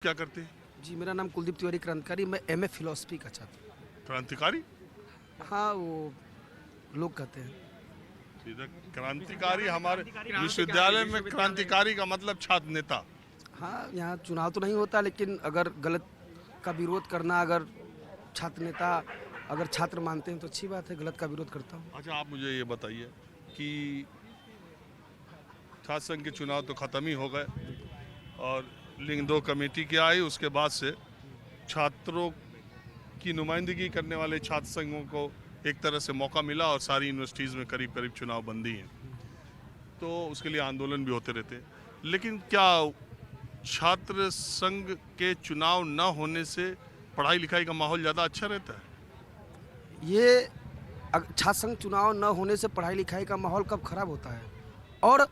क्या करते हैं? जी, मेरा नाम कुलदीप तिवारी क्रांतिकारी। मैं एमए फिलॉसफी का छात्र। क्रांतिकारी? हाँ, वो लोग कहते हैं। सीधा क्रांतिकारी हमारे विश्वविद्यालय में क्रांतिकारी का मतलब छात्र नेता। हाँ, यहाँ चुनाव तो नहीं होता, लेकिन अगर गलत का विरोध करना, अगर छात्र नेता अगर छात्र मानते हैं तो अच्छी बात है, गलत का विरोध करता हूँ। अच्छा, आप मुझे ये बताइए कि छात्र संघ के चुनाव तो खत्म ही हो गए और लिंग 2 कमेटी की आई, उसके बाद से छात्रों की नुमाइंदगी करने वाले छात्र संघों को एक तरह से मौका मिला और सारी यूनिवर्सिटीज़ में करीब करीब चुनाव बंदी है, तो उसके लिए आंदोलन भी होते रहते हैं। लेकिन क्या छात्र संघ के चुनाव न होने से पढ़ाई लिखाई का माहौल ज़्यादा अच्छा रहता है? ये छात्र संघ चुनाव न होने से पढ़ाई लिखाई का माहौल कब खराब होता है और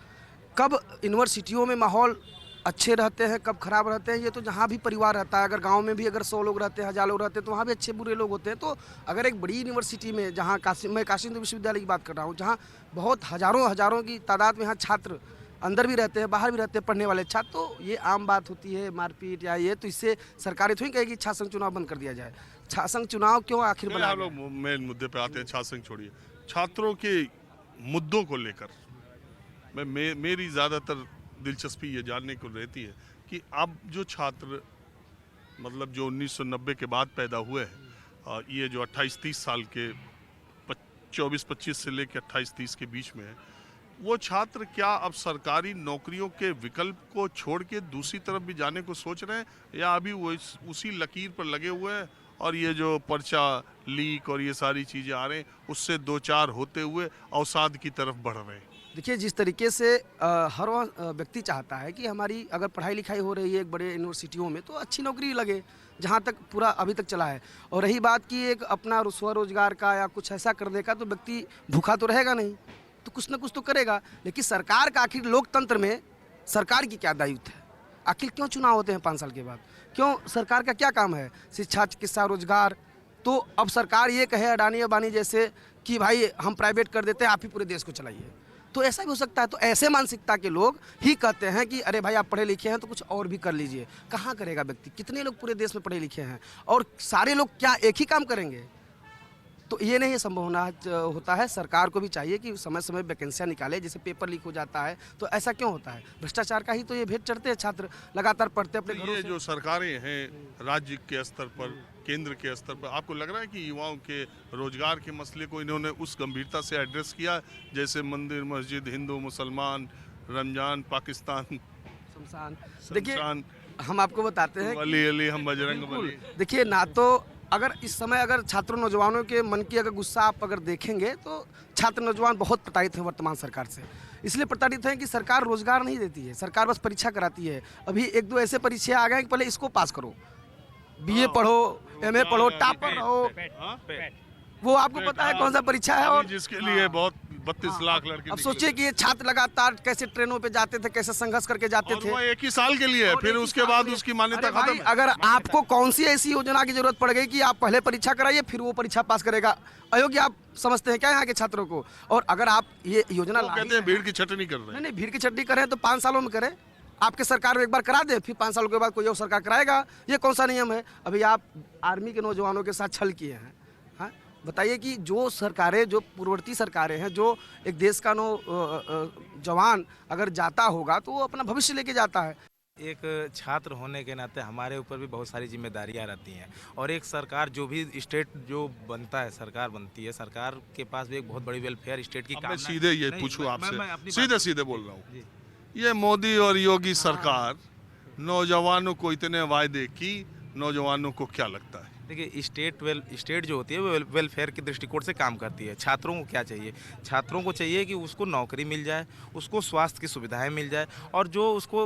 कब यूनिवर्सिटियों में माहौल अच्छे रहते हैं, कब खराब रहते हैं, ये तो जहाँ भी परिवार रहता है। अगर गांव में भी अगर 100 लोग रहते हैं, 1000 लोग रहते हैं, तो वहाँ भी अच्छे बुरे लोग होते हैं। तो अगर एक बड़ी यूनिवर्सिटी में, जहाँ मैं काशी हिंदू विश्वविद्यालय की बात कर रहा हूँ, जहाँ बहुत हज़ारों की तादाद में यहाँ छात्र अंदर भी रहते हैं, बाहर भी रहते हैं पढ़ने वाले छात्र, तो ये आम बात होती है मारपीट या ये, तो इससे सरकार थोड़ी कहेगी छात्र संघ चुनाव बंद कर दिया जाए। छात्र संघ चुनाव क्यों आखिर हम लोग मेन मुद्दे पे आते हैं, छात्र संघ छोड़िए, छात्रों के मुद्दों को लेकर मेरी ज़्यादातर दिलचस्पी ये जानने को रहती है कि अब जो छात्र मतलब जो 1990 के बाद पैदा हुए हैं, ये जो 28-30 साल के 24-25 से लेकर 28-30 के बीच में है, वो छात्र क्या अब सरकारी नौकरियों के विकल्प को छोड़ के दूसरी तरफ भी जाने को सोच रहे हैं, या अभी वो उसी लकीर पर लगे हुए हैं और ये जो पर्चा लीक और ये सारी चीज़ें आ रहे हैं उससे दो चार होते हुए अवसाद की तरफ बढ़ रहे हैं? देखिए, जिस तरीके से हर व्यक्ति चाहता है कि हमारी अगर पढ़ाई लिखाई हो रही है एक बड़े यूनिवर्सिटियों में, तो अच्छी नौकरी लगे, जहाँ तक पूरा अभी तक चला है। और रही बात कि एक अपना स्वरोजगार का या कुछ ऐसा करने का, तो व्यक्ति भूखा तो रहेगा नहीं, तो कुछ ना कुछ तो करेगा। लेकिन सरकार का आखिर लोकतंत्र में सरकार की क्या दायित्व है? आखिर क्यों चुनाव होते हैं 5 साल के बाद? क्यों? सरकार का क्या काम है? शिक्षा, चिकित्सा, रोजगार। तो अब सरकार ये कहे अडानी अंबानी जैसे कि भाई हम प्राइवेट कर देते हैं, आप ही पूरे देश को चलाइए, तो ऐसा भी हो सकता है। तो ऐसे मानसिकता के लोग ही कहते हैं कि अरे भाई आप पढ़े लिखे हैं तो कुछ और भी कर लीजिए। कहाँ करेगा व्यक्ति? कितने लोग पूरे देश में पढ़े लिखे हैं और सारे लोग क्या एक ही काम करेंगे? तो ये नहीं संभव होता है। सरकार को भी चाहिए कि समय समय वैकेंसियाँ निकाले। जैसे पेपर लीक हो जाता है, तो ऐसा क्यों होता है? भ्रष्टाचार का ही तो ये भेद चढ़ते हैं छात्र, लगातार पढ़ते अपने घरों ये से। जो सरकारें हैं राज्य के स्तर पर, केंद्र के स्तर पर, आपको लग रहा है कि युवाओं के रोजगार के मसले को इन्होंने उस गंभीरता से एड्रेस किया जैसे मंदिर मस्जिद, हिंदू मुसलमान, रमजान, पाकिस्तान शमशान। देखिए, शमशान, हम आपको बताते हैं अली अली हम बजरंग बली? देखिए, ना तो अगर इस समय अगर छात्रों नौजवानों के मन की अगर गुस्सा आप अगर देखेंगे, तो छात्र नौजवान बहुत प्रताड़ित हैं वर्तमान सरकार से। इसलिए प्रताड़ित हैं कि सरकार रोजगार नहीं देती है, सरकार बस परीक्षा कराती है। अभी 1-2 ऐसे परीक्षा आ गए कि पहले इसको पास करो, बीए पढ़ो, एमए पढ़ो, टॉपर रहो। वो आपको पता है कौन सा परीक्षा है? और जिसके लिए बहुत 32 लाख लड़के अब सोचिए कि ये छात्र लगातार कैसे ट्रेनों पे जाते थे, कैसे संघर्ष करके जाते थे। वो एक ही साल के लिए है, फिर उसके बाद उसकी मान्यता खत्म है। अगर आपको कौन सी ऐसी योजना की जरूरत पड़ गई कि आप पहले परीक्षा कराइए फिर वो परीक्षा पास करेगा, अयोग्य आप समझते हैं क्या यहाँ के छात्रों को? और अगर आप ये योजना कहते हैं भीड़ की छटनी कर रहे हैं। नहीं, भीड़ की छट्टी करें तो 5 सालों में करें। आपके सरकार एक बार करा दे, फिर 5 सालों के बाद कोई और सरकार कराएगा। ये कौन सा नियम है? अभी आप आर्मी के नौजवानों के साथ छल किए हैं। हाँ, बताइए कि जो सरकारें, जो पूर्ववर्ती सरकारें हैं, जो एक देश का जवान अगर जाता होगा तो वो अपना भविष्य लेके जाता है। एक छात्र होने के नाते हमारे ऊपर भी बहुत सारी जिम्मेदारियां रहती हैं, और एक सरकार जो भी स्टेट जो बनता है, सरकार बनती है, सरकार के पास भी एक बहुत बड़ी वेलफेयर स्टेट की अब काम। मैं सीधे ये पूछूं आपसे, सीधे सीधे बोल रहा हूँ, ये मोदी और योगी सरकार नौजवानों को इतने वायदे की, नौजवानों को क्या लगता है? देखिए, स्टेट जो होती है वो वेलफेयर के दृष्टिकोण से काम करती है। छात्रों को क्या चाहिए? छात्रों को चाहिए कि उसको नौकरी मिल जाए, उसको स्वास्थ्य की सुविधाएं मिल जाए, और जो उसको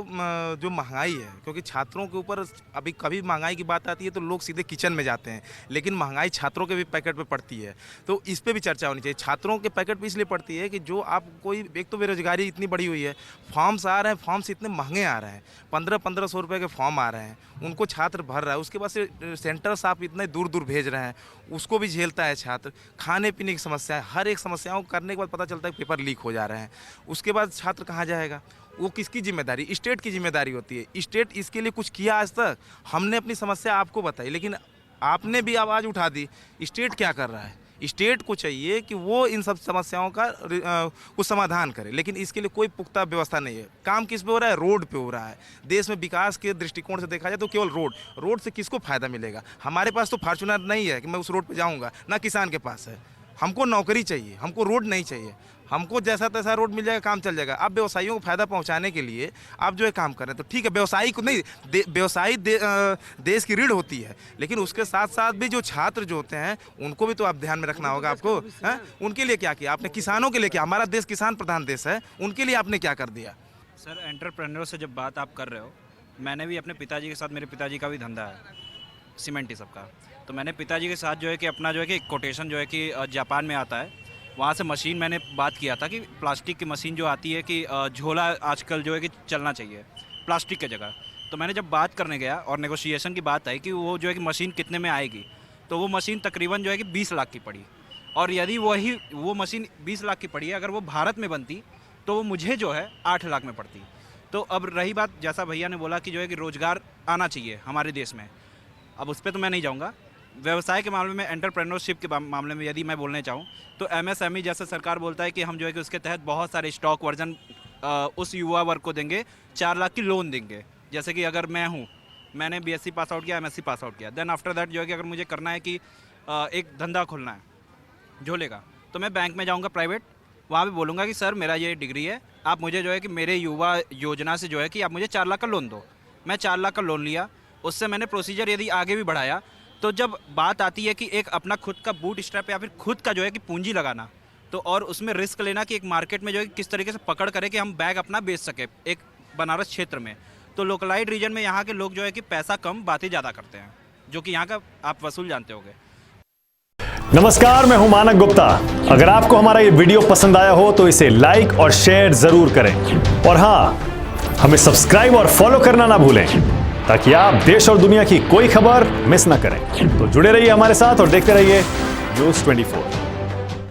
जो महंगाई है, क्योंकि छात्रों के ऊपर अभी कभी महंगाई की बात आती है तो लोग सीधे किचन में जाते हैं, लेकिन महंगाई छात्रों के भी पैकेट पे पड़ती है। तो इस पर भी चर्चा होनी चाहिए। छात्रों के पैकेट पर इसलिए पड़ती है कि जो आप कोई, एक तो बेरोजगारी इतनी बड़ी हुई है, फॉर्म्स आ रहे हैं, फॉर्म्स इतने महंगे आ रहे हैं, 1500 रुपये के फॉर्म आ रहे हैं, उनको छात्र भर रहा है। उसके बाद से सेंटर्स आप इतने दूर दूर भेज रहे हैं, उसको भी झेलता है छात्र। खाने पीने की समस्या है, हर एक समस्याओं करने के बाद पता चलता है पेपर लीक हो जा रहे हैं। उसके बाद छात्र कहाँ जाएगा? वो किसकी जिम्मेदारी? स्टेट की जिम्मेदारी होती है। स्टेट इसके लिए कुछ किया आज तक? हमने अपनी समस्या आपको बताई, लेकिन आपने भी आवाज़ उठा दी। स्टेट क्या कर रहा है? स्टेट को चाहिए कि वो इन सब समस्याओं का कुछ समाधान करे, लेकिन इसके लिए कोई पुख्ता व्यवस्था नहीं है। काम किस पे हो रहा है? रोड पे हो रहा है। देश में विकास के दृष्टिकोण से देखा जाए तो केवल रोड से किसको फायदा मिलेगा? हमारे पास तो फॉर्च्यूनर नहीं है कि मैं उस रोड पे जाऊंगा, ना किसान के पास है। हमको नौकरी चाहिए, हमको रोड नहीं चाहिए। हमको जैसा तैसा रोड मिल जाएगा, काम चल जाएगा। अब व्यवसायियों को फायदा पहुंचाने के लिए आप जो है काम कर रहे हैं, तो ठीक है, व्यवसायी को नहीं, व्यवसायी देश की रीढ़ होती है, लेकिन उसके साथ साथ भी जो छात्र जो होते हैं उनको भी तो आप ध्यान में रखना होगा आपको। हैं? उनके लिए क्या किया आपने? किसानों के लिए क्या? हमारा देश किसान प्रधान देश है, उनके लिए आपने क्या कर दिया? सर, एंटरप्रेन्योर से जब बात आप कर रहे हो, मैंने भी अपने पिताजी के साथ, मेरे पिताजी का भी धंधा है सीमेंट ही सबका, तो मैंने पिताजी के साथ जो है कि अपना जो है कि कोटेशन जो है कि जापान में आता है, वहाँ से मशीन मैंने बात किया था कि प्लास्टिक की मशीन जो आती है कि झोला आजकल जो है कि चलना चाहिए प्लास्टिक के जगह। तो मैंने जब बात करने गया और नेगोशिएशन की बात आई कि वो जो है कि मशीन कितने में आएगी, तो वो मशीन तकरीबन जो है कि 20 लाख की पड़ी। और यदि वो मशीन 20 लाख की पड़ी है, अगर वो भारत में बनती तो वो मुझे जो है 8 लाख में पड़ती। तो अब रही बात, जैसा भैया ने बोला कि जो है कि रोज़गार आना चाहिए हमारे देश में, अब उस पर तो मैं नहीं जाऊँगा। व्यवसाय के मामले में, एंटरप्रेन्योरशिप के मामले में यदि मैं बोलने चाहूँ तो MSME जैसे सरकार बोलता है कि हम जो है कि उसके तहत बहुत सारे स्टॉक वर्जन उस युवा वर्ग को देंगे, 4 लाख की लोन देंगे। जैसे कि अगर मैं हूँ, मैंने BSc पास आउट किया, MSc पास आउट किया, देन आफ्टर दैट जो है कि अगर मुझे करना है कि एक धंधा खोलना है झोले का, तो मैं बैंक में जाऊँगा प्राइवेट, वहाँ भी बोलूँगा कि सर मेरा ये डिग्री है, आप मुझे जो है कि मेरे युवा योजना से जो है कि आप मुझे 4 लाख का लोन दो। मैं 4 लाख का लोन लिया, उससे मैंने प्रोसीजर यदि आगे भी बढ़ाया, तो जब बात आती है कि एक अपना खुद का बूट स्ट्रैप या फिर खुद का जो है कि पूंजी लगाना, तो और उसमें रिस्क लेना कि एक मार्केट में जो है किस तरीके से पकड़ करे कि हम बैग अपना बेच सके एक बनारस क्षेत्र में, तो लोकलाइट रीजन में यहाँ के लोग जो है कि पैसा कम बातें ज़्यादा करते हैं, जो कि यहाँ का आप वसूल जानते होंगे। नमस्कार, मैं हूं मानक गुप्ता। अगर आपको हमारा ये वीडियो पसंद आया हो तो इसे लाइक और शेयर जरूर करें, और हाँ, हमें सब्सक्राइब और फॉलो करना ना भूलें, ताकि आप देश और दुनिया की कोई खबर मिस ना करें। तो जुड़े रहिए हमारे साथ और देखते रहिए न्यूज़ 24।